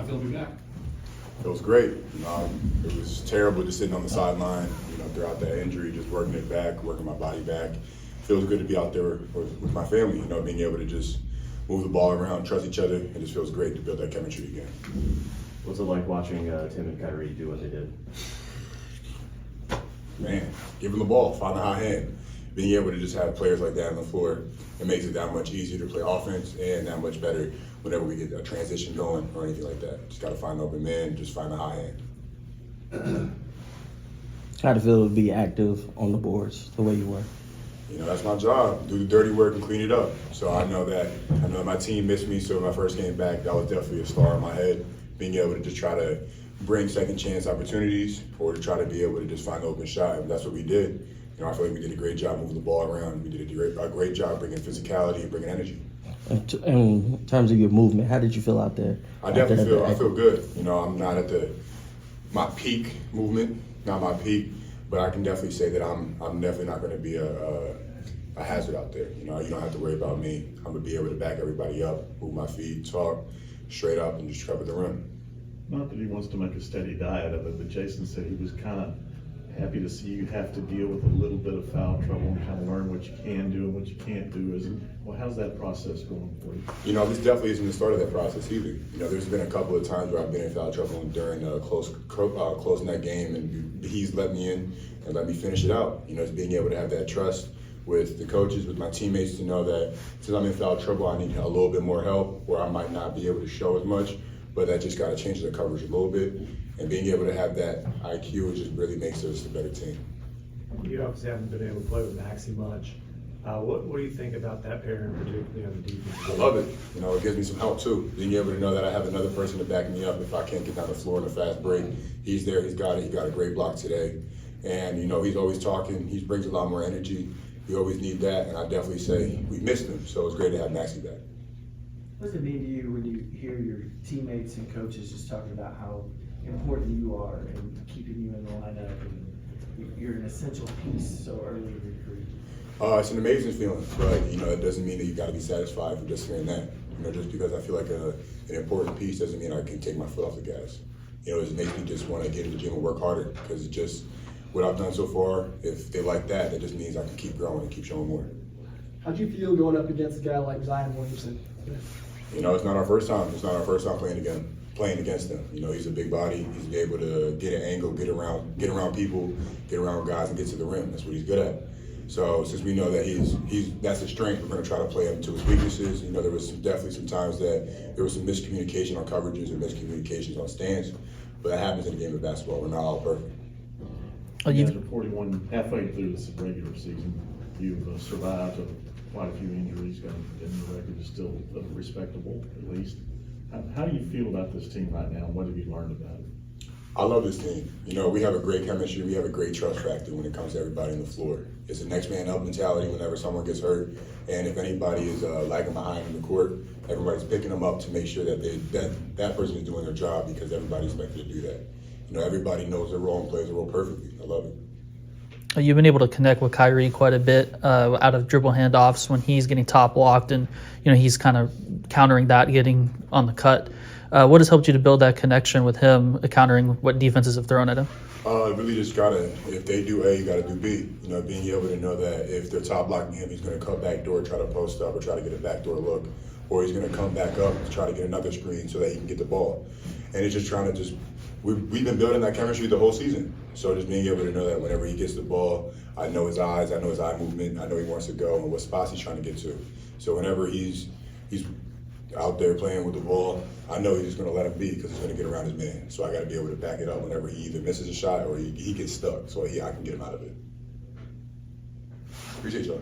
it feel to be back? It was great. It was terrible just sitting on the sideline, throughout that injury, just working it back, working my body back. Feels good to be out there with my family, being able to just move the ball around, trust each other. It just feels great to build that chemistry again. What's it like watching Tim and Kyrie do what they did? Man, give them the ball, find a high hand. Being able to just have players like that on the floor, it makes it that much easier to play offense and that much better whenever we get a transition going or anything like that. Just got to find an open man, just find a high hand. How'd it feel to be active on the boards the way you were? That's my job. Do the dirty work and clean it up. So I know that my team missed me. So when I first came back, that was definitely a star in my head. Being able to just try to bring second chance opportunities or to try to be able to just find an open shot. And that's what we did. I feel like we did a great job moving the ball around. We did a great job bringing physicality and bringing energy. In terms of your movement, how did you feel out there? I feel good. I'm not at my peak movement, not my peak, but I can definitely say that I'm definitely not going to be a hazard out there. You don't have to worry about me. I'm going to be able to back everybody up, move my feet, talk straight up, and just cover the rim. Not that he wants to make a steady diet of it, but Jason said he was kind of happy to see you have to deal with a little bit of foul trouble and kind of learn what you can do and what you can't do. How's that process going for you? This definitely isn't the start of that process either. There's been a couple of times where I've been in foul trouble during a close net game, and he's let me in and let me finish it out. It's being able to have that trust with the coaches, with my teammates, to know that since I'm in foul trouble, I need a little bit more help, where I might not be able to show as much, but that just got to change the coverage a little bit. And being able to have that IQ, it just really makes us a better team. You obviously haven't been able to play with Maxey much. What do you think about that pairing, particularly on the defense? I love it. It gives me some help too. Being able to know that I have another person to back me up if I can't get down the floor in a fast break. He's there, he's got it. He got a great block today. And he's always talking. He brings a lot more energy. We always need that, and I definitely say we missed him. So it's great to have Maxey back. What does it mean to you when you hear your teammates and coaches just talking about how important you are and keeping you in the lineup, and you're an essential piece so early in your career? It's an amazing feeling, but it doesn't mean that you got to be satisfied with just hearing that. Just because I feel like an important piece doesn't mean I can take my foot off the gas. It makes me just want to get in the gym and work harder, because it's just what I've done so far. If they like that, that just means I can keep growing and keep showing more. How'd you feel going up against a guy like Zion Williamson? It's not our first time. It's not our first time playing against him. He's a big body. He's able to get an angle, get around people, get around guys, and get to the rim. That's what he's good at. So since we know that that's his strength, we're going to try to play him to his weaknesses. There was definitely some times that there was some miscommunication on coverages or miscommunications on stands, but that happens in a game of basketball. We're not all perfect. You guys are 41 halfway through this regular season. You've survived quite a few injuries, and the record is still respectable, at least. How do you feel about this team right now, and what have you learned about it? I love this team. We have a great chemistry. We have a great trust factor when it comes to everybody on the floor. It's a next man up mentality whenever someone gets hurt, and if anybody is lagging behind in the court, everybody's picking them up to make sure that that person is doing their job, because everybody's expected to do that. Everybody knows their role and plays their role perfectly. I love it. You've been able to connect with Kyrie quite a bit out of dribble handoffs when he's getting top blocked, and he's kind of countering that, getting on the cut. What has helped you to build that connection with him, countering what defenses have thrown at him? Really just if they do A, you gotta do B. Being able to know that if they're top blocking him, he's gonna cut back door, try to post up, or try to get a backdoor look, or he's gonna come back up and try to get another screen so that he can get the ball. And it's just trying to we've been building that chemistry the whole season. So just being able to know that whenever he gets the ball, I know his eyes, I know his eye movement, I know he wants to go and what spots he's trying to get to. So whenever he's out there playing with the ball, I know he's just going to let him be, because he's going to get around his man. So I got to be able to back it up whenever he either misses a shot or he gets stuck, so I can get him out of it. Appreciate y'all.